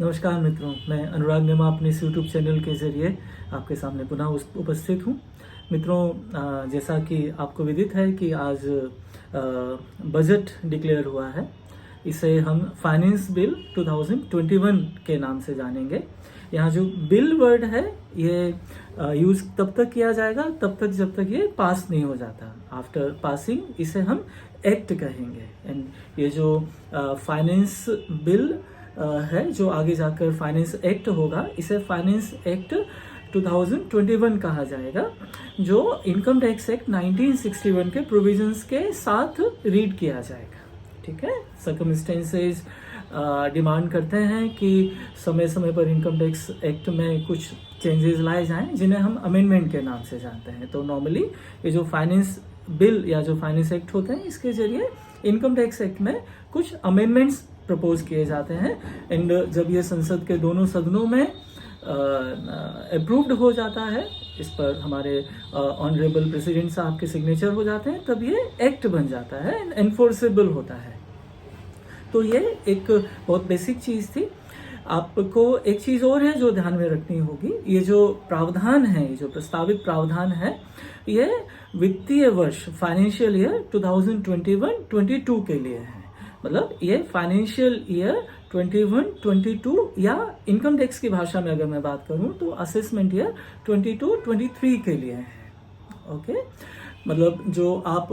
नमस्कार मित्रों, मैं अनुराग नेमा अपने इस यूट्यूब चैनल के ज़रिए आपके सामने पुनः उपस्थित हूँ। मित्रों, जैसा कि आपको विदित है कि आज बजट डिक्लेयर हुआ है। इसे हम फाइनेंस बिल 2021 के नाम से जानेंगे। यहाँ जो बिल वर्ड है ये यूज़ तब तक किया जाएगा तब तक जब तक ये पास नहीं हो जाता। आफ्टर पासिंग इसे हम एक्ट कहेंगे। एंड ये जो फाइनेंस बिल है जो आगे जाकर फाइनेंस एक्ट होगा, इसे फाइनेंस एक्ट 2021 कहा जाएगा, जो इनकम टैक्स एक्ट 1961 के प्रोविजंस के साथ रीड किया जाएगा। ठीक है, सर्कमस्टेंसेस डिमांड करते हैं कि समय समय पर इनकम टैक्स एक्ट में कुछ चेंजेस लाए जाएं, जिन्हें हम अमेंडमेंट के नाम से जानते हैं। तो नॉर्मली ये जो फाइनेंस बिल या जो फाइनेंस एक्ट होते हैं, इसके जरिए इनकम टैक्स एक्ट में कुछ अमेंडमेंट्स प्रपोज किए जाते हैं। एंड जब ये संसद के दोनों सदनों में अप्रूव्ड हो जाता है, इस पर हमारे ऑनरेबल प्रेसिडेंट साहब के सिग्नेचर हो जाते हैं, तब ये एक्ट बन जाता है एंड एनफोर्सेबल होता है। तो ये एक बहुत बेसिक चीज़ थी। आपको एक चीज़ और है जो ध्यान में रखनी होगी। ये जो प्रावधान है, ये जो प्रस्तावित प्रावधान है, ये वित्तीय वर्ष फाइनेंशियल ईयर 2021-22 के लिए है। मतलब ये फाइनेंशियल ईयर 21-22 या इनकम टैक्स की भाषा में अगर मैं बात करूं तो असेसमेंट ईयर 22-23 के लिए है। ओके, मतलब जो आप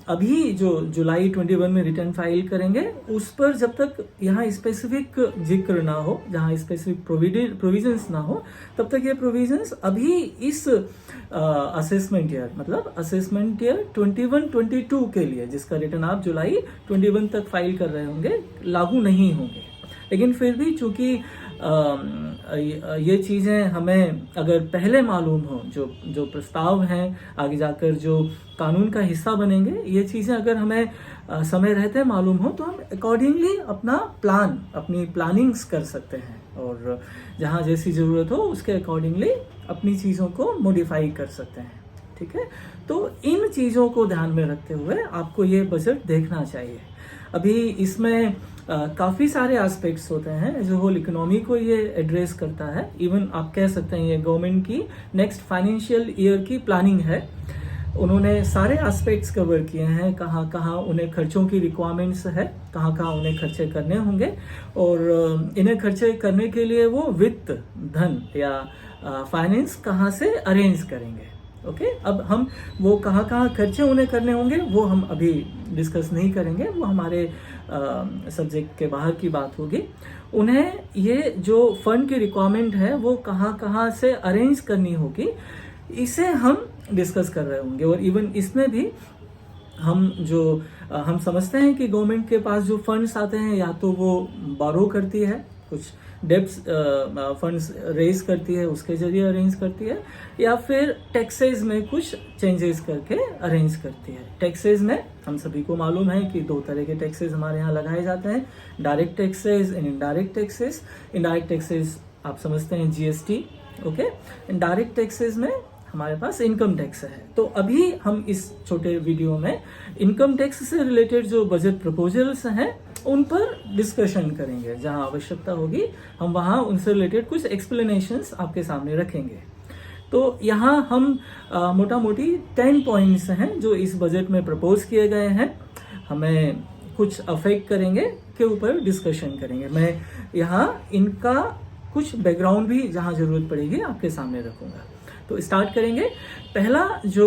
अभी जो जुलाई 21 में रिटर्न फाइल करेंगे, उस पर जब तक यहाँ स्पेसिफिक जिक्र ना हो, जहाँ स्पेसिफिक प्रोविजंस ना हो, तब तक ये प्रोविजंस अभी इस असेसमेंट ईयर मतलब असेसमेंट ईयर 21-22 के लिए, जिसका रिटर्न आप जुलाई 21 तक फाइल कर रहे होंगे, लागू नहीं होंगे। लेकिन फिर भी चूंकि ये चीज़ें हमें अगर पहले मालूम हो, जो प्रस्ताव हैं आगे जाकर जो कानून का हिस्सा बनेंगे, ये चीज़ें अगर हमें समय रहते मालूम हो, तो हम अकॉर्डिंगली अपनी प्लानिंग्स कर सकते हैं और जहाँ जैसी ज़रूरत हो उसके अकॉर्डिंगली अपनी चीज़ों को मॉडिफाई कर सकते हैं। ठीक है, तो इन चीज़ों को ध्यान में रखते हुए आपको ये बजट देखना चाहिए। अभी इसमें काफ़ी सारे एस्पेक्ट्स होते हैं। जो होल इकोनॉमी को ये एड्रेस करता है। इवन आप कह सकते हैं ये गवर्नमेंट की नेक्स्ट फाइनेंशियल ईयर की प्लानिंग है। उन्होंने सारे एस्पेक्ट्स कवर किए हैं, कहाँ कहाँ उन्हें खर्चों की रिक्वायरमेंट्स है, कहाँ कहाँ उन्हें खर्चे करने होंगे और इन्हें खर्चे करने के लिए वो वित्त, धन या फाइनेंस कहाँ से अरेंज करेंगे। ओके, अब हम वो कहाँ कहाँ खर्चे उन्हें करने होंगे वो हम अभी डिस्कस नहीं करेंगे, वो हमारे सब्जेक्ट के बाहर की बात होगी। उन्हें ये जो फंड की रिक्वायरमेंट है वो कहाँ कहाँ से अरेंज करनी होगी, इसे हम डिस्कस कर रहे होंगे। और इवन इसमें भी हम समझते हैं कि गवर्नमेंट के पास जो फंड्स आते हैं, या तो वो बारो करती है, कुछ डेब्ट्स फंड्स रेज करती है, उसके जरिए अरेंज करती है, या फिर टैक्सेस में कुछ चेंजेस करके अरेंज करती है। टैक्सेस में हम सभी को मालूम है कि दो तरह के टैक्सेस हमारे यहाँ लगाए जाते हैं, direct taxes and indirect taxes. Indirect taxes आप समझते हैं जीएसटी। ओके, इनडायरेक्ट टैक्सेस में हमारे पास इनकम टैक्स है। तो अभी हम इस छोटे वीडियो में इनकम टैक्स से रिलेटेड जो बजट प्रपोजल्स हैं उन पर डिस्कशन करेंगे। जहां आवश्यकता होगी हम वहां उनसे रिलेटेड कुछ एक्सप्लेनेशंस आपके सामने रखेंगे। तो यहाँ हम मोटा मोटी 10 पॉइंट्स हैं जो इस बजट में प्रपोज किए गए हैं, हमें कुछ अफेक्ट करेंगे, के ऊपर डिस्कशन करेंगे। मैं यहाँ इनका कुछ बैकग्राउंड भी जहाँ जरूरत पड़ेगी आपके सामने रखूंगा। तो स्टार्ट करेंगे। पहला जो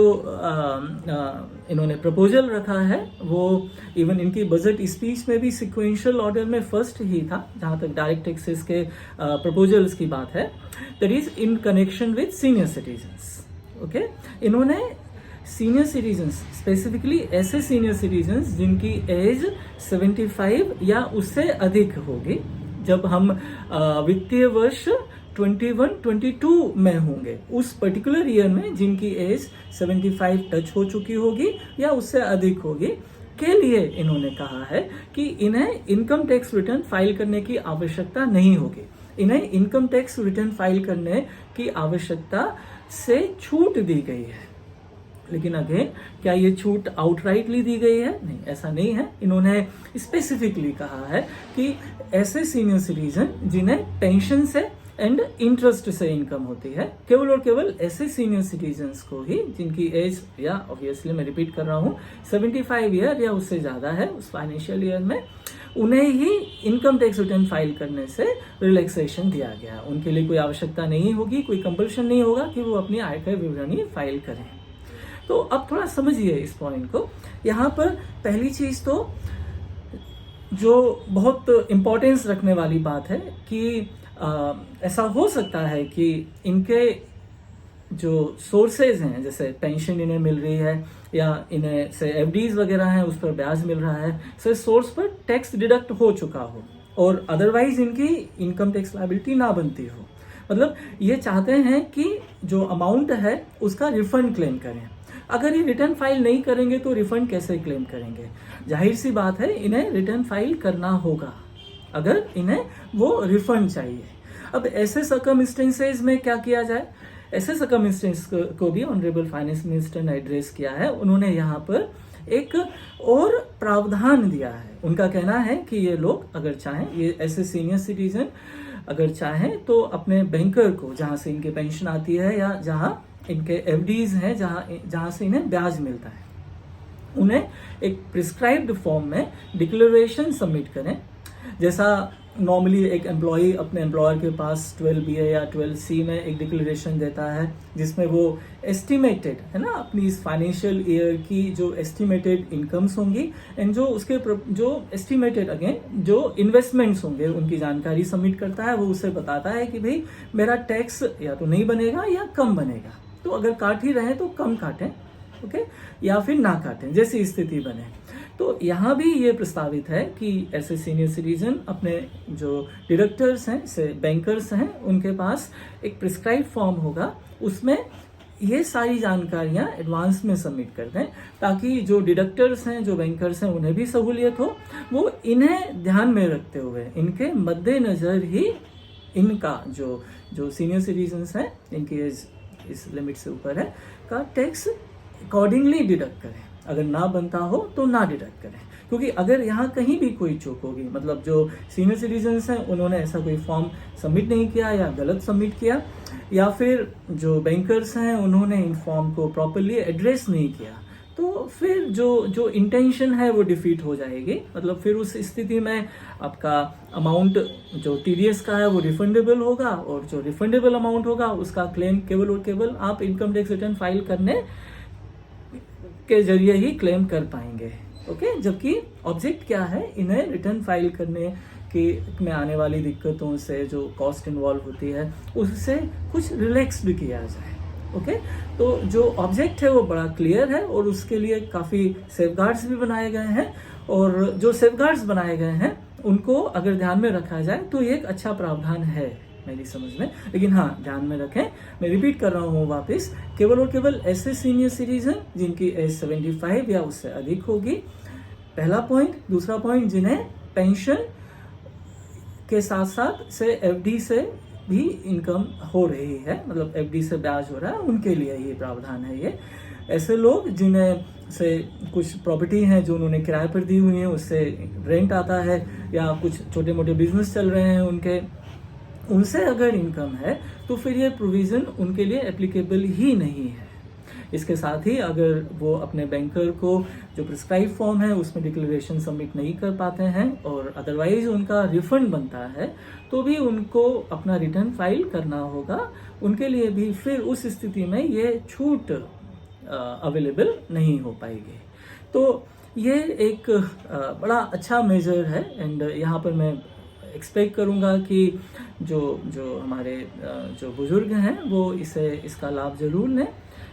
इन्होंने प्रपोजल रखा है वो इवन इनकी बजट स्पीच में भी सिक्वेंशियल ऑर्डर में फर्स्ट ही था, जहां तक डायरेक्ट टैक्सेस के प्रपोजल्स की बात है, that is in connection with senior citizens. Okay, इन्होंने सीनियर सिटीजन्स, स्पेसिफिकली ऐसे सीनियर सिटीजन्स जिनकी एज 75 या उससे अधिक होगी, जब हम वित्तीय वर्ष 21-22 में होंगे, उस पर्टिकुलर ईयर में जिनकी एज 75 टच हो चुकी होगी या उससे अधिक होगी, के लिए इन्होंने कहा है कि इन्हें इनकम टैक्स रिटर्न फाइल करने की आवश्यकता नहीं होगी। इन्हें इनकम टैक्स रिटर्न फाइल करने की आवश्यकता से छूट दी गई है। लेकिन अगेन क्या ये छूट आउटराइटली दी गई है? नहीं, ऐसा नहीं है। इन्होंने स्पेसिफिकली कहा है कि ऐसे सीनियर सिटीजन जिन्हें पेंशन से एंड इंटरेस्ट से इनकम होती है, केवल और केवल ऐसे सीनियर सिटीजन्स को ही जिनकी एज, या ऑब्वियसली मैं रिपीट कर रहा हूँ, 75 ईयर या उससे ज़्यादा है उस फाइनेंशियल ईयर में, उन्हें ही इनकम टैक्स रिटर्न फाइल करने से रिलैक्सेशन दिया गया है। उनके लिए कोई आवश्यकता नहीं होगी, कोई कंपल्शन नहीं होगा कि वो अपनी आयकर विवरणी फाइल करें। तो अब थोड़ा समझिए इस पॉइंट को। यहाँ पर पहली चीज तो जो बहुत इम्पोर्टेंस रखने वाली बात है कि ऐसा हो सकता है कि इनके जो सोर्सेज हैं, जैसे पेंशन इन्हें मिल रही है या इन्हें से एफडीज वगैरह हैं उस पर ब्याज मिल रहा है, से सोर्स पर टैक्स डिडक्ट हो चुका हो और अदरवाइज इनकी इनकम टैक्स लायबिलिटी ना बनती हो। मतलब ये चाहते हैं कि जो अमाउंट है उसका रिफंड क्लेम करें। अगर ये रिटर्न फाइल नहीं करेंगे तो रिफंड कैसे क्लेम करेंगे? जाहिर सी बात है, इन्हें रिटर्न फाइल करना होगा अगर इन्हें वो रिफंड चाहिए। अब ऐसे सर्कमस्टेंसेज में क्या किया जाए? ऐसे सर्कमस्टेंस को भी ऑनरेबल फाइनेंस मिनिस्टर ने एड्रेस किया है। उन्होंने यहाँ पर एक और प्रावधान दिया है। उनका कहना है कि ये लोग अगर चाहें, ये ऐसे सीनियर सिटीजन अगर चाहें तो अपने बैंकर को, जहाँ से इनके पेंशन आती है या जहाँ इनके एफडीज हैं, जहाँ से इन्हें ब्याज मिलता है, उन्हें एक प्रिस्क्राइब्ड फॉर्म में डिक्लेरेशन सबमिट करें। जैसा नॉर्मली एक एम्प्लॉय अपने एम्प्लॉयर के पास 12BA या 12C में एक डिक्लेरेशन देता है जिसमें वो एस्टिमेटेड है ना, अपनी इस फाइनेंशियल ईयर की जो एस्टिमेटेड इनकम्स होंगी एंड जो उसके जो एस्टिमेटेड अगेन जो इन्वेस्टमेंट्स होंगे उनकी जानकारी सबमिट करता है। वो उसे बताता है कि भाई मेरा टैक्स या तो नहीं बनेगा या कम बनेगा, तो अगर काट ही रहे तो कम काटें, ओके, या फिर ना काटें, जैसी स्थिति बने। तो यहाँ भी ये प्रस्तावित है कि ऐसे सीनियर सिटीजन अपने जो डिडक्टर्स हैं, से बैंकर्स हैं, उनके पास एक प्रिस्क्राइब फॉर्म होगा, उसमें ये सारी जानकारियां एडवांस में सबमिट कर दें ताकि जो डिडक्टर्स हैं, जो बैंकर्स हैं, उन्हें भी सहूलियत हो। वो इन्हें ध्यान में रखते हुए, इनके मद्देनजर ही इनका जो सीनियर सिटीजन्स हैं, इनकी एज इस लिमिट से ऊपर है, का टैक्स अकॉर्डिंगली डिडक्ट करें। अगर ना बनता हो तो ना डिडक्ट करें, क्योंकि अगर यहाँ कहीं भी कोई चूक होगी, मतलब जो सीनियर सिटीजन्स हैं उन्होंने ऐसा कोई फॉर्म सबमिट नहीं किया या गलत सबमिट किया, या फिर जो बैंकर्स हैं उन्होंने इन फॉर्म को प्रॉपरली एड्रेस नहीं किया, तो फिर जो इंटेंशन है वो डिफीट हो जाएगी। मतलब फिर उस स्थिति में आपका अमाउंट जो टीडीएस का है वो रिफंडेबल होगा, और जो रिफंडेबल अमाउंट होगा उसका क्लेम केवल और केवल आप इनकम टैक्स रिटर्न फाइल करने के जरिए ही क्लेम कर पाएंगे, ओके। जबकि ऑब्जेक्ट क्या है? इन्हें रिटर्न फाइल करने की में आने वाली दिक्कतों से, जो कॉस्ट इन्वॉल्व होती है, उससे कुछ रिलैक्स्ड किया जाए, ओके। तो जो ऑब्जेक्ट है वो बड़ा क्लियर है और उसके लिए काफ़ी सेफगार्ड्स भी बनाए गए हैं, और जो सेफगार्ड्स बनाए गए हैं उनको अगर ध्यान में रखा जाए तो ये एक अच्छा प्रावधान है मेरी समझ में। लेकिन हाँ, ध्यान में रखें, मैं रिपीट कर रहा हूँ वापस, केवल और केवल ऐसे सीनियर सिटीजन जिनकी एज 75 या उससे अधिक होगी, पहला पॉइंट। दूसरा पॉइंट, जिन्हें पेंशन के साथ साथ से एफडी से भी इनकम हो रही है, मतलब एफडी से ब्याज हो रहा है, उनके लिए ये प्रावधान है। ये ऐसे लोग जिन्हें से कुछ प्रॉपर्टी हैं जो उन्होंने किराए पर दी हुई है, उससे रेंट आता है, या कुछ छोटे मोटे बिजनेस चल रहे हैं उनके, उनसे अगर इनकम है तो फिर ये प्रोविज़न उनके लिए एप्लीकेबल ही नहीं है। इसके साथ ही अगर वो अपने बैंकर को जो प्रिस्क्राइब फॉर्म है उसमें डिक्लेरेशन सबमिट नहीं कर पाते हैं और अदरवाइज उनका रिफंड बनता है, तो भी उनको अपना रिटर्न फाइल करना होगा। उनके लिए भी फिर उस स्थिति में ये छूट अवेलेबल नहीं हो पाएगी। तो ये एक बड़ा अच्छा मेजर है, एंड यहाँ पर मैं एक्सपेक्ट करूँगा कि जो हमारे जो बुजुर्ग हैं वो इसका लाभ जरूर लें।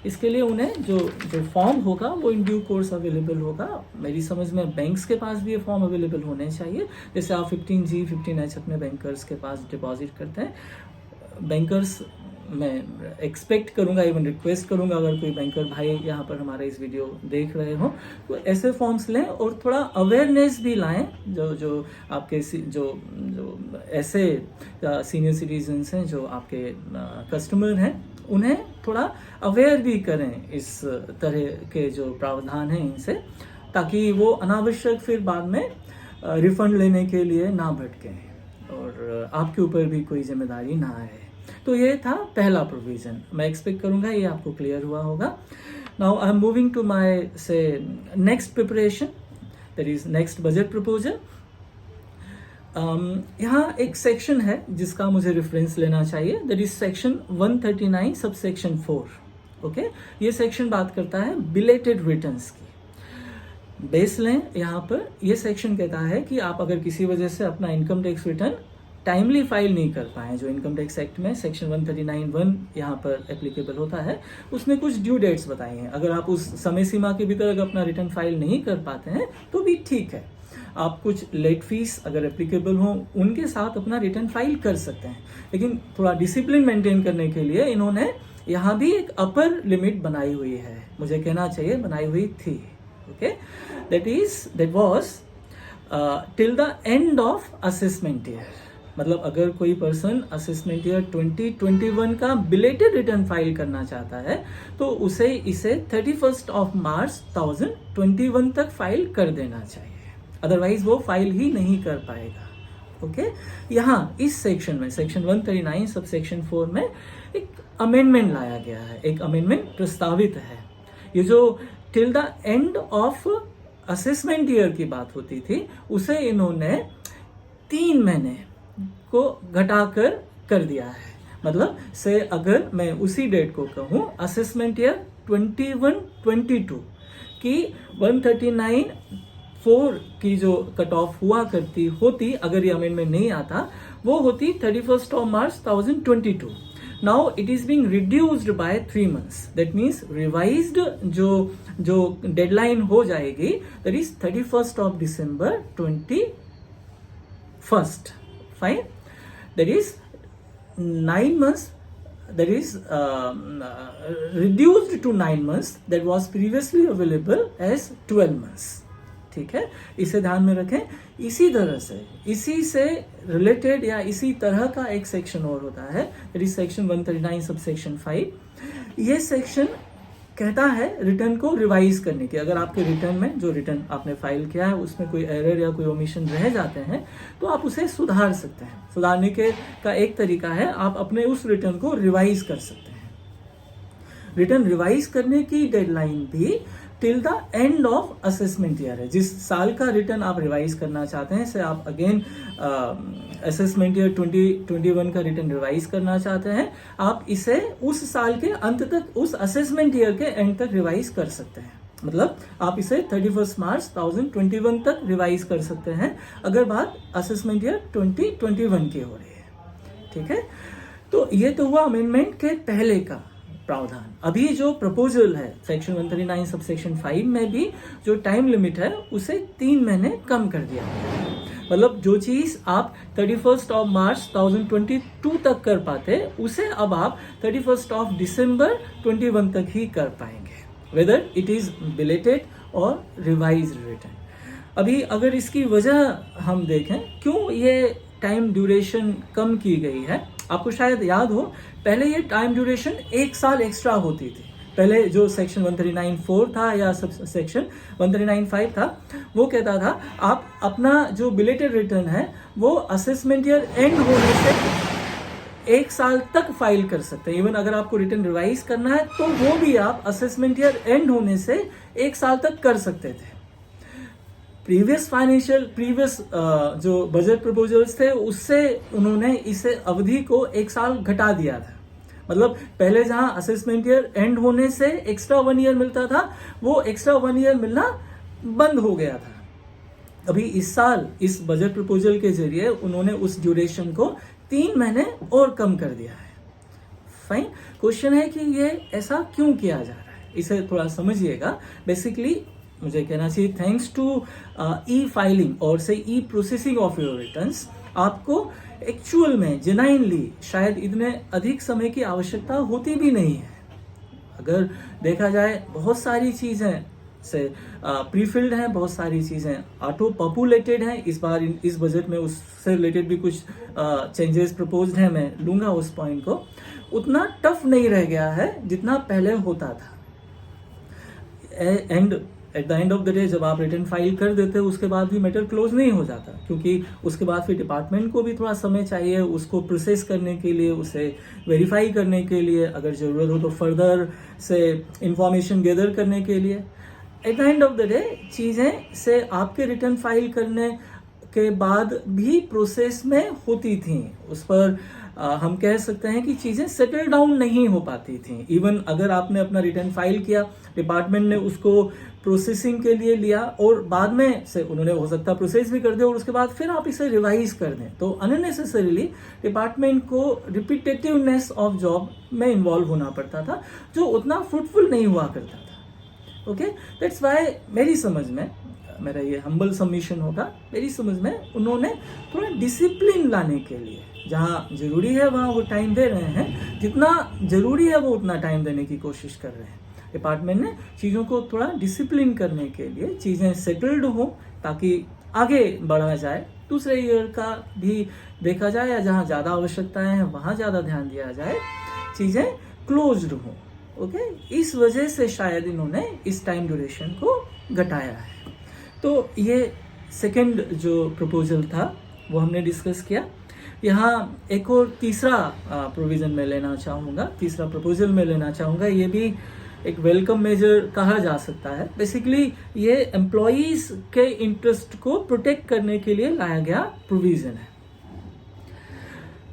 इसके लिए उन्हें जो फॉर्म होगा वो इन ड्यू कोर्स अवेलेबल होगा। मेरी समझ में बैंक्स के पास भी ये फॉर्म अवेलेबल होने चाहिए। जैसे आप 15G 15H अपने बैंकर्स के पास डिपॉजिट करते हैं, बैंकर्स मैं एक्सपेक्ट करूंगा, इवन रिक्वेस्ट करूंगा, अगर कोई बैंकर भाई यहाँ पर हमारा इस वीडियो देख रहे हो तो ऐसे फॉर्म्स लें और थोड़ा अवेयरनेस भी लाएं। जो आपके जो ऐसे सीनियर सिटीजन्स हैं, जो आपके कस्टमर हैं, उन्हें थोड़ा अवेयर भी करें इस तरह के जो प्रावधान हैं इनसे, ताकि वो अनावश्यक फिर बाद में रिफंड लेने के लिए ना भटकें और आपके ऊपर भी कोई जिम्मेदारी ना आए। तो ये था पहला प्रोविजन। मैं एक्सपेक्ट करूंगा ये आपको क्लियर हुआ होगा। Now I am moving to my से next preparation, that is next budget proposal. यहाँ एक सेक्शन है जिसका मुझे रेफरेंस लेना चाहिए, that is section 139 subsection 4। Okay, ये सेक्शन बात करता है बिलेटेड रिटर्न्स की। बेस लें यहाँ पर। ये सेक्शन कहता है कि आप अगर किसी वजह से अपना income tax return timely file नहीं कर पाए, जो इनकम टैक्स एक्ट में सेक्शन 139(1) यहाँ पर एप्लीकेबल होता है, उसमें कुछ ड्यू डेट्स बताई हैं। अगर आप उस समय सीमा के भीतर अगर अपना रिटर्न फाइल नहीं कर पाते हैं तो भी ठीक है, आप कुछ लेट फीस अगर एप्लीकेबल हो उनके साथ अपना रिटर्न फाइल कर सकते हैं। लेकिन थोड़ा डिसिप्लिन मेंटेन करने के लिए इन्होंने यहाँ भी एक अपर लिमिट बनाई हुई है, मुझे कहना चाहिए बनाई हुई थी। Okay, that was till the end of assessment year। मतलब अगर कोई पर्सन असेसमेंट ईयर 2021 का बिलेटेड रिटर्न फाइल करना चाहता है तो उसे इसे 31 मार्च 2021 तक फाइल कर देना चाहिए, अदरवाइज वो फाइल ही नहीं कर पाएगा। ओके, यहाँ इस सेक्शन में सेक्शन 139 सब सेक्शन 4 में एक अमेंडमेंट लाया गया है, एक अमेंडमेंट प्रस्तावित है। ये जो till the end of assessment year की बात होती थी, उसे इन्होंने 3 महीने को घटाकर कर दिया है। मतलब से अगर मैं उसी डेट को कहूँ असेसमेंट ईयर 21-22 की 139(4) की जो कट ऑफ हुआ करती होती, अगर ये अमेंडमेंट नहीं आता, वो होती 31 मार्च 2022। Now it is being reduced by 3 months. That means revised जो डेडलाइन हो जाएगी, that is 31 December 2021. Fine. That is 9 months. That is reduced to 9 months. That was previously available as 12 months. ठीक है, इसे ध्यान में रखें। इसी तरह से इसी से रिलेटेड या इसी तरह का एक सेक्शन और होता है, that is section 139 sub section 5। ये सेक्शन कहता है रिटर्न को रिवाइज करने की। अगर आपके रिटर्न में जो रिटर्न आपने फाइल किया है उसमें कोई एरर या कोई ओमिशन रह जाते हैं तो आप उसे सुधार सकते हैं। सुधारने का एक तरीका है, आप अपने उस रिटर्न को रिवाइज कर सकते हैं। रिटर्न रिवाइज करने की डेडलाइन भी till the end of assessment year है। जिस साल का रिटर्न आप रिवाइज करना चाहते हैं, से आप अगेन असेसमेंट ईयर 2021 का रिटर्न रिवाइज करना चाहते हैं, आप इसे उस साल के अंत तक, उस असेसमेंट ईयर के एंड तक रिवाइज कर सकते हैं। मतलब आप इसे 31 मार्च 2021 तक रिवाइज कर सकते हैं, अगर बात असेसमेंट ईयर 2021 की हो रही है। ठीक है, तो ये तो हुआ अमेंडमेंट के पहले का प्रावधान। अभी जो प्रपोजल है सेक्शन 139 सब सेक्शन 5 में भी जो टाइम लिमिट है उसे 3 महीने कम कर दिया गया है। मतलब जो चीज आप 31 मार्च 2022 तक कर पाते, उसे अब आप 31 दिसंबर 21 तक ही कर पाएंगे, वेदर इट इज बिलेटेड और रिवाइज्ड रिटर्न। अभी अगर इसकी वजह हम देखें क्यों ये टाइम ड्यूरेशन कम की गई है, आपको शायद याद हो पहले ये टाइम ड्यूरेशन 1 साल एक्स्ट्रा होती थी। पहले जो सेक्शन 139(4) था या सब सेक्शन 139(5) था, वो कहता था आप अपना जो बिलेटेड रिटर्न है वो असेसमेंट ईयर एंड होने से 1 साल तक फाइल कर सकते हैं। इवन अगर आपको रिटर्न रिवाइज करना है तो वो भी आप असेसमेंट ईयर एंड होने से 1 साल तक कर सकते थे। प्रीवियस जो बजट प्रपोजल्स थे उससे उन्होंने इसे अवधि को 1 साल घटा दिया था। मतलब पहले जहां असेसमेंट ईयर एंड होने से एक्स्ट्रा 1 ईयर मिलता था, वो एक्स्ट्रा 1 ईयर मिलना बंद हो गया था। अभी इस साल इस बजट प्रपोजल के जरिए उन्होंने उस ड्यूरेशन को 3 महीने और कम कर दिया है। फाइन, क्वेश्चन है कि ये ऐसा क्यों किया जा रहा है, इसे थोड़ा समझिएगा। बेसिकली मुझे कहना चाहिए थैंक्स टू ई फाइलिंग और से ई प्रोसेसिंग ऑफ योर रिटर्न्स, आपको एक्चुअल में जेन्युइनली शायद इतने अधिक समय की आवश्यकता होती भी नहीं है। अगर देखा जाए बहुत सारी चीज़ें से प्रीफिल्ड हैं, बहुत सारी चीज़ें ऑटो पॉपुलेटेड हैं। इस बार इस बजट में उससे रिलेटेड भी कुछ चेंजेस प्रपोज्ड हैं, मैं लूँगा उस पॉइंट को। उतना टफ नहीं रह गया है जितना पहले होता था। And at the end of the day जब आप रिटर्न फाइल कर देते हो उसके बाद भी मैटर क्लोज नहीं हो जाता, क्योंकि उसके बाद फिर डिपार्टमेंट को भी थोड़ा समय चाहिए उसको प्रोसेस करने के लिए, उसे वेरीफाई करने के लिए, अगर ज़रूरत हो तो फर्दर से इंफॉर्मेशन गैदर करने के लिए। At the end of the day चीज़ें से आपके रिटर्न फाइल करने के बाद भी प्रोसेस में होती थी, उस पर हम कह सकते हैं कि चीज़ें सेटल डाउन नहीं हो पाती थी। इवन अगर आपने अपना रिटर्न फाइल किया, डिपार्टमेंट ने उसको प्रोसेसिंग के लिए लिया और बाद में से उन्होंने हो सकता है प्रोसेस भी कर दे और उसके बाद फिर आप इसे रिवाइज कर दें, तो अननेसेसरीली डिपार्टमेंट को रिपीटेटिवनेस ऑफ जॉब में इन्वॉल्व होना पड़ता था, जो उतना फ्रूटफुल नहीं हुआ करता था। ओके, दैट्स वाई मेरी समझ में, मेरा ये हम्बल सबमिशन होगा, मेरी समझ में उन्होंने थोड़ा डिसिप्लिन लाने के लिए, जहाँ जरूरी है वहाँ वो टाइम दे रहे हैं, जितना जरूरी है वो उतना टाइम देने की कोशिश कर रहे हैं। डिपार्टमेंट ने चीज़ों को थोड़ा डिसिप्लिन करने के लिए, चीज़ें सेटल्ड हो ताकि आगे बढ़ा जाए, दूसरे ईयर का भी देखा जाए, या जहाँ ज़्यादा आवश्यकताएं हैं वहाँ ज़्यादा ध्यान दिया जाए, चीज़ें क्लोज्ड हो। ओके, इस वजह से शायद इन्होंने इस टाइम ड्यूरेशन को घटाया है। तो ये सेकंड जो प्रपोजल था वो हमने डिस्कस किया। यहाँ एक और तीसरा प्रोविज़न में लेना चाहूँगा, तीसरा प्रपोजल में लेना चाहूँगा, ये भी एक वेलकम मेजर कहा जा सकता है। बेसिकली ये एम्प्लॉयज़ के इंटरेस्ट को प्रोटेक्ट करने के लिए लाया गया प्रोविज़न है।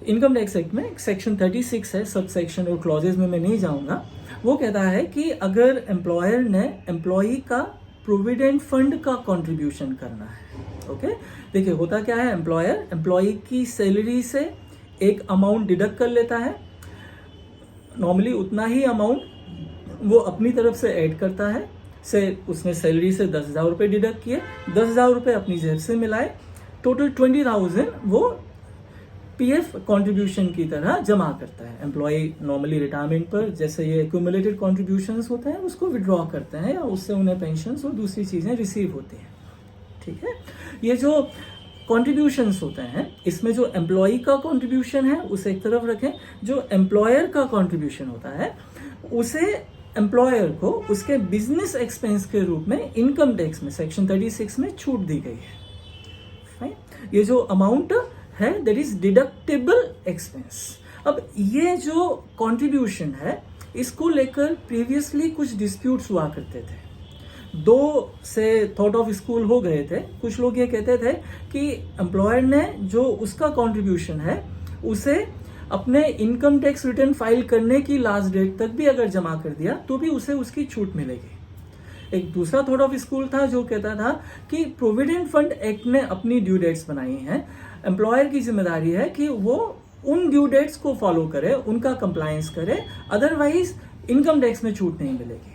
इनकम टैक्स एक्ट में सेक्शन 36 है, सब सेक्शन और क्लॉजेज में मैं नहीं जाऊँगा। वो कहता है कि अगर एम्प्लॉयर ने एम्प्लॉई का प्रोविडेंट फंड का कंट्रीब्यूशन करना है। ओके, देखिए होता क्या है, एम्प्लॉयर एम्प्लॉई की सैलरी से एक अमाउंट डिडक्ट कर लेता है, नॉर्मली उतना ही अमाउंट वो अपनी तरफ से ऐड करता है। से उसने सैलरी से 10,000 रुपये डिडक्ट किए, 10,000 रुपये अपनी जेब से मिलाए, टोटल 20,000 वो पीएफ कंट्रीब्यूशन की तरह जमा करता है। एम्प्लॉय नॉर्मली रिटायरमेंट पर जैसे ये एक्यूमुलेटेड कॉन्ट्रीब्यूशंस होते हैं उसको विड्रॉ करते हैं, या उससे उन्हें पेंशन्स और दूसरी चीज़ें रिसीव होती हैं। ठीक है, ये जो कॉन्ट्रीब्यूशंस होते हैं इसमें जो एम्प्लॉय का कॉन्ट्रीब्यूशन है उसे एक तरफ रखें, जो एम्प्लॉयर का कॉन्ट्रीब्यूशन होता है उसे एम्प्लॉयर को उसके बिजनेस एक्सपेंस के रूप में इनकम टैक्स में सेक्शन 36 में छूट दी गई है। फाइन, ये जो अमाउंट है दैट इज डिडक्टेबल एक्सपेंस। अब ये जो कंट्रीब्यूशन है इसको लेकर प्रीवियसली कुछ डिस्प्यूट्स हुआ करते थे, दो से थॉट ऑफ स्कूल हो गए थे। कुछ लोग ये कहते थे कि एम्प्लॉयर ने जो उसका कंट्रीब्यूशन है उसे अपने इनकम टैक्स रिटर्न फाइल करने की लास्ट डेट तक भी अगर जमा कर दिया तो भी उसे उसकी छूट मिलेगी। एक दूसरा थॉट ऑफ स्कूल था जो कहता था कि प्रोविडेंट फंड एक्ट ने अपनी ड्यू डेट्स बनाई हैं, एम्प्लॉयर की जिम्मेदारी है कि वो उन ड्यू डेट्स को फॉलो करे, उनका कंप्लायंस करे, अदरवाइज इनकम टैक्स में छूट नहीं मिलेगी।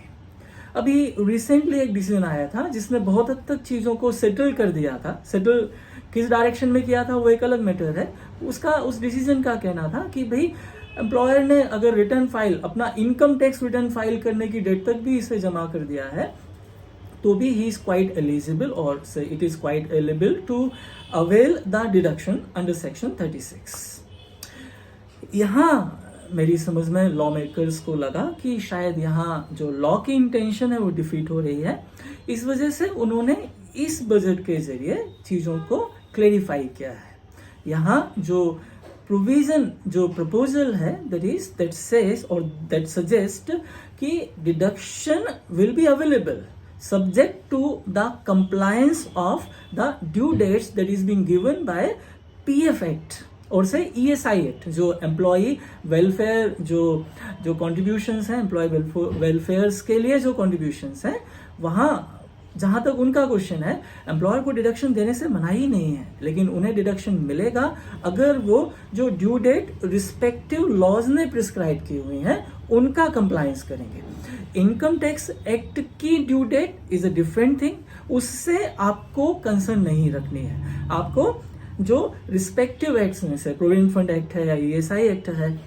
अभी रिसेंटली एक डिसीजन आया था जिसने बहुत हद तक चीज़ों को सेटल कर दिया था। सेटल किस डायरेक्शन में किया था वो एक अलग मैटर है। उस डिसीजन का कहना था कि भाई एम्प्लॉयर ने अगर रिटर्न फाइल, अपना इनकम टैक्स रिटर्न फाइल करने की डेट तक भी इसे जमा कर दिया है तो भी ही इज क्वाइट एलिजिबल और it is quite eligible to avail the deduction under section 36। यहाँ मेरी समझ में लॉ मेकर्स को लगा कि शायद यहाँ जो लॉ की इंटेंशन है वो डिफीट हो रही है, इस वजह से उन्होंने इस बजट के जरिए चीज़ों को क्लेरिफाई किया है। यहाँ जो प्रोविजन, जो प्रपोजल है दैट सेज और दैट सजेस्ट कि deduction will be available subject to the compliance of the due dates that is being given by PF Act और से ESI Act, जो एम्प्लॉई वेलफेयर जो कॉन्ट्रीब्यूशंस हैं, एम्प्लॉय वेलफेयर्स के लिए जो कॉन्ट्रीब्यूशंस हैं, वहाँ जहाँ तक उनका क्वेश्चन है, एम्प्लॉयर को डिडक्शन देने से मनाही नहीं है, लेकिन उन्हें डिडक्शन मिलेगा अगर वो जो ड्यू डेट रिस्पेक्टिव लॉज ने प्रिस्क्राइब की हुई हैं उनका कंप्लायंस करेंगे। इनकम टैक्स एक्ट की due date is a different thing, उससे आपको कंसर्न नहीं रखनी है। आपको जो रिस्पेक्टिव एक्ट्स में से प्रोविडेंट फंड एक्ट है या ईएसआई एक्ट है,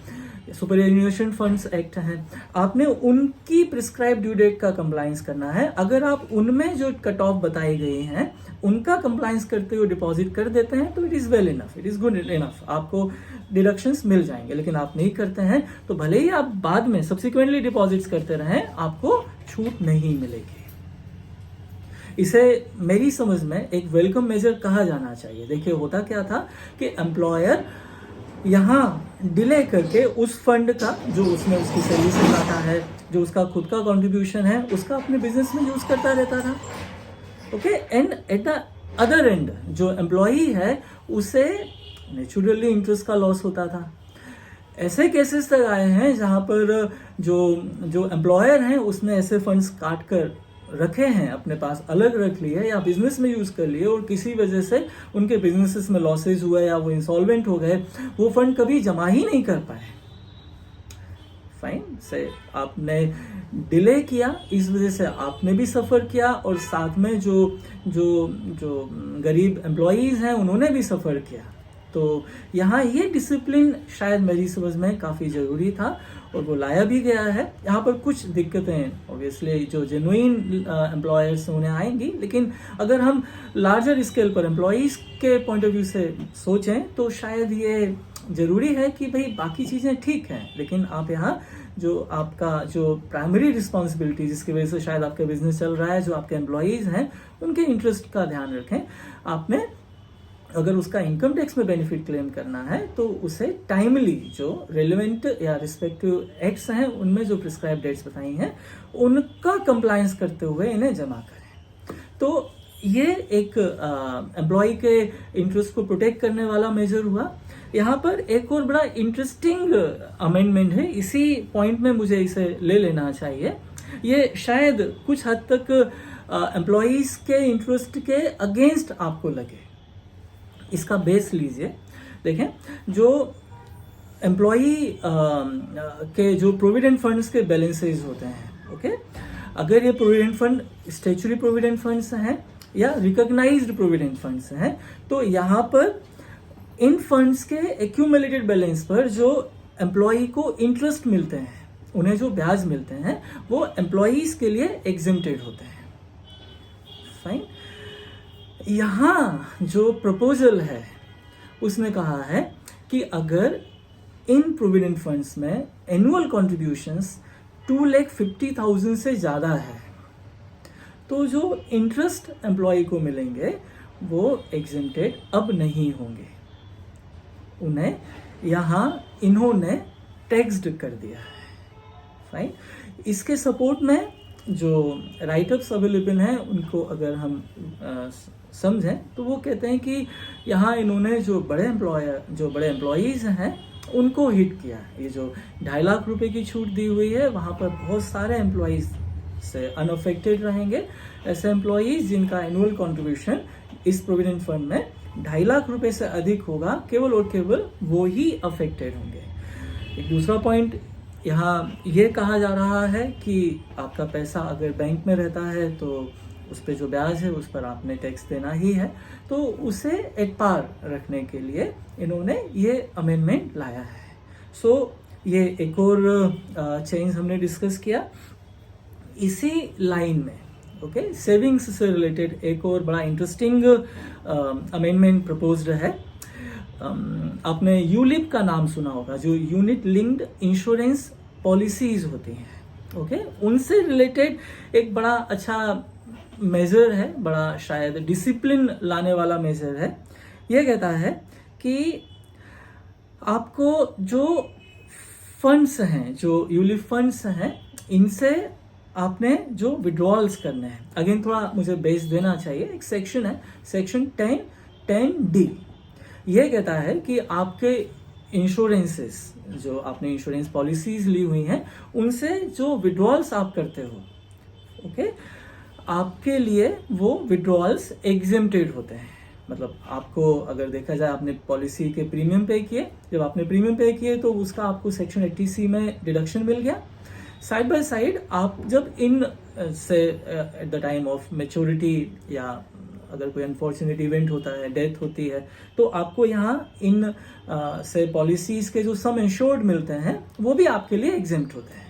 सुपरएन्युएशन फंड्स एक्ट है, आपने उनकी प्रिस्क्राइब ड्यू डेट का कंप्लायंस करना है। अगर आप उनमें जो कट ऑफ बताए गए हैं उनका कंप्लायंस करते हुए डिपॉजिट कर देते हैं तो it is well enough, it is good enough, आपको डिडक्शंस मिल जाएंगे। लेकिन आप नहीं करते हैं तो भले ही आप बाद में सब्सिक्वेंटली डिपॉजिट्स करते रहें, आपको छूट नहीं मिलेगी। इसे मेरी समझ में एक वेलकम मेजर कहा जाना चाहिए। देखिए होता क्या था कि एम्प्लॉयर यहाँ डिले करके उस फंड का जो उसमें उसकी सैलरी से काटा है, जो उसका खुद का कंट्रीब्यूशन है, उसका अपने बिजनेस में यूज करता रहता था। Okay, and at the other and जो एम्प्लॉई है उसे नेचुरली इंटरेस्ट का लॉस होता था। ऐसे केसेस तक आए हैं जहां पर जो एम्प्लॉयर हैं उसने ऐसे फंड्स काट कर रखे हैं अपने पास, अलग रख लिए या बिजनेस में यूज कर लिए, और किसी वजह से उनके बिजनेसेस में लॉसेज हुए या वो इंसॉल्वेंट हो गए, वो फंड कभी जमा ही नहीं कर पाए। फाइन से आपने डिले किया, इस वजह से आपने भी सफ़र किया और साथ में जो गरीब एम्प्लॉयज़ हैं उन्होंने भी सफ़र किया। तो यहाँ ये डिसिप्लिन शायद मेरी समझ में काफ़ी ज़रूरी था और वो लाया भी गया है। यहाँ पर कुछ दिक्कतें ऑब्वियसली जो जेन्युइन एम्प्लॉयर्स उन्हें आएंगी, लेकिन अगर हम लार्जर स्केल पर एम्प्लॉयज़ के पॉइंट ऑफ व्यू से सोचें तो शायद ये ज़रूरी है कि भाई बाकी चीज़ें ठीक हैं, लेकिन आप यहाँ जो आपका जो प्राइमरी रिस्पॉन्सिबिलिटी जिसकी वजह से शायद आपका बिजनेस चल रहा है, जो आपके एम्प्लॉयज़ हैं उनके इंटरेस्ट का ध्यान रखें। आपने अगर उसका इनकम टैक्स में बेनिफिट क्लेम करना है तो उसे टाइमली जो रेलेवेंट या रिस्पेक्टिव एक्ट्स हैं उनमें जो प्रिस्क्राइब डेट्स बताई हैं उनका कंप्लायंस करते हुए इन्हें जमा करें। तो ये एक एम्प्लॉय के इंटरेस्ट को प्रोटेक्ट करने वाला मेजर हुआ। यहाँ पर एक और बड़ा इंटरेस्टिंग अमेंडमेंट है, इसी पॉइंट में मुझे इसे ले लेना चाहिए। ये शायद कुछ हद तक एम्प्लॉयज़ के इंटरेस्ट के अगेंस्ट आपको लगे। इसका बेस लीजिए, देखें जो एम्प्लॉई के जो प्रोविडेंट फंड्स के बैलेंसेज होते हैं, ओके, अगर ये provident fund statutory provident funds हैं या रिकॉग्नाइज्ड प्रोविडेंट फंड्स हैं, तो यहाँ पर इन फंड्स के एक्यूमुलेटेड बैलेंस पर जो एम्प्लॉई को इंटरेस्ट मिलते हैं, उन्हें जो ब्याज मिलते हैं, वो एम्प्लॉयज़ के लिए एग्जेम्प्टेड होते हैं। फाइन, यहाँ जो प्रपोजल है उसने कहा है कि अगर इन प्रोविडेंट फंड्स में एनुअल कॉन्ट्रीब्यूशंस 2,50,000 से ज़्यादा है तो जो इंटरेस्ट एम्प्लॉय को मिलेंगे वो एग्जेम्प्टेड अब नहीं होंगे, उन्हें यहाँ इन्होंने टैक्स्ड कर दिया है। फाइन, इसके सपोर्ट में जो राइटअप्स अवेलेबल हैं उनको अगर हम समझें तो वो कहते हैं कि यहाँ इन्होंने जो बड़े एम्प्लॉयज़ हैं उनको हिट किया। ये जो 2.5 लाख रुपए की छूट दी हुई है वहाँ पर बहुत सारे एम्प्लॉयज़ से अनअफेक्टेड रहेंगे। ऐसे एम्प्लॉयज़ जिनका एनुअल कंट्रीब्यूशन इस प्रोविडेंट फंड में 2.5 लाख रुपए से अधिक होगा, केवल और केवल वो ही अफेक्टेड होंगे। एक दूसरा पॉइंट यहाँ ये कहा जा रहा है कि आपका पैसा अगर बैंक में रहता है तो उस पर जो ब्याज है उस पर आपने टैक्स देना ही है, तो उसे एट पार रखने के लिए इन्होंने ये अमेंडमेंट लाया है। सो ये एक और चेंज हमने डिस्कस किया। इसी लाइन में ओके, सेविंग्स से रिलेटेड एक और बड़ा इंटरेस्टिंग अमेंडमेंट प्रपोज्ड है। आपने यूलिप का नाम सुना होगा, जो यूनिट लिंक्ड इंश्योरेंस पॉलिसीज होती हैं, ओके, उनसे रिलेटेड एक बड़ा अच्छा मेजर है, बड़ा शायद डिसिप्लिन लाने वाला मेजर है। यह कहता है कि आपको जो फंड्स हैं, जो यूलिप फंड्स हैं, इनसे आपने जो विड्रॉल्स करने हैं, अगेन थोड़ा मुझे बेस देना चाहिए, एक सेक्शन है, सेक्शन 10D। यह कहता है कि आपके इंश्योरेंसेस, जो आपने इंश्योरेंस पॉलिसीज ली हुई हैं, उनसे जो विड्रॉल्स आप करते हो, ओके, आपके लिए वो विड्रॉल्स एग्जेम्प्टेड होते हैं। मतलब आपको अगर देखा जाए, आपने पॉलिसी के प्रीमियम पे किए, जब आपने प्रीमियम पे किए तो उसका आपको सेक्शन 80C में डिडक्शन मिल गया। साइड बाय साइड आप जब इन से at the time of maturity या अगर कोई अनफॉर्चुनेट इवेंट होता है, डेथ होती है, तो आपको यहाँ इन से पॉलिसीज के जो सम इंश्योर्ड मिलते हैं वो भी आपके लिए एग्जेम्प्ट होते हैं।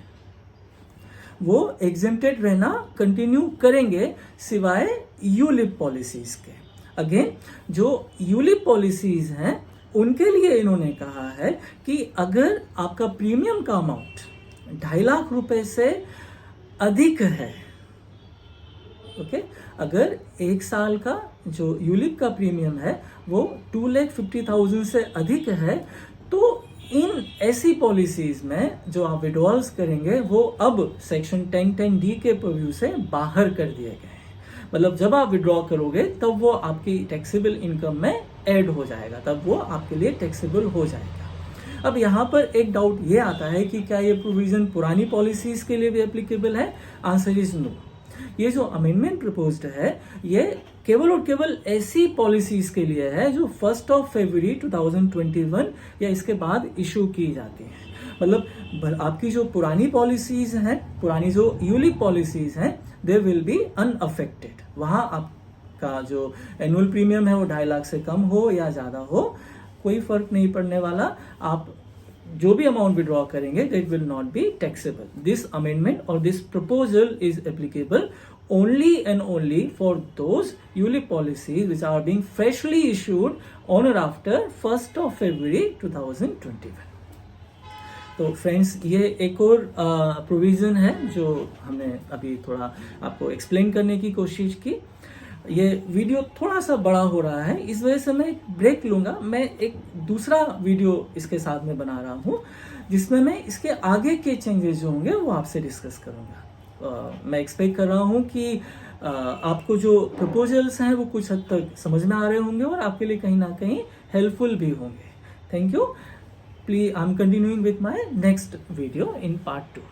वो एग्जेम्प्टेड रहना कंटिन्यू करेंगे सिवाय यूलिप पॉलिसीज के। अगेन जो यूलिप पॉलिसीज हैं उनके लिए इन्होंने कहा है कि अगर आपका प्रीमियम का अमाउंट 2.5 लाख रुपए से अधिक है, ओके, अगर एक साल का जो यूलिप का प्रीमियम है वो 2,50,000 से अधिक है, तो इन ऐसी पॉलिसीज में जो आप विड्रॉल्स करेंगे वो अब सेक्शन 1010D के प्रीव्यू से बाहर कर दिए गए हैं। मतलब जब आप विड्रॉ करोगे तब वो आपकी टैक्सेबल इनकम में ऐड हो जाएगा, तब वो आपके लिए टैक्सेबल हो जाएगा। अब यहाँ पर एक डाउट ये आता है कि क्या ये प्रोविजन पुरानी पॉलिसीज के लिए भी एप्लीकेबल है? Answer is no. ये जो अमेंडमेंट प्रपोज्ड है ये केवल और केवल ऐसी पॉलिसीज के लिए है जो 1 फरवरी 2021 या इसके बाद इशू की जाती है। मतलब आपकी जो पुरानी पॉलिसीज हैं, पुरानी जो यूलिप पॉलिसीज हैं, दे विल बी अनअफेक्टेड। वहां आपका जो एनुअल प्रीमियम है वो 2.5 लाख से कम हो या ज्यादा हो, कोई फर्क नहीं पड़ने वाला। आप जो भी अमाउंट विड्रॉ करेंगे that will not be taxable. This amendment और this proposal is applicable only and only for those ULIP policies which are being freshly issued on or after 1st of February 2021। तो friends ये एक और provision है जो हमने अभी थोड़ा आपको एक्सप्लेन करने की कोशिश की। ये वीडियो थोड़ा सा बड़ा हो रहा है, इस वजह से मैं एक ब्रेक लूंगा। मैं एक दूसरा वीडियो इसके साथ में बना रहा हूँ जिसमें मैं इसके आगे के चेंजेस जो होंगे वो आपसे डिस्कस करूंगा। मैं एक्सपेक्ट कर रहा हूँ कि आपको जो प्रपोजल्स हैं वो कुछ हद तक समझ में आ रहे होंगे और आपके लिए कहीं ना कहीं हेल्पफुल भी होंगे। Thank you. Please I am continuing with my next video in part 2।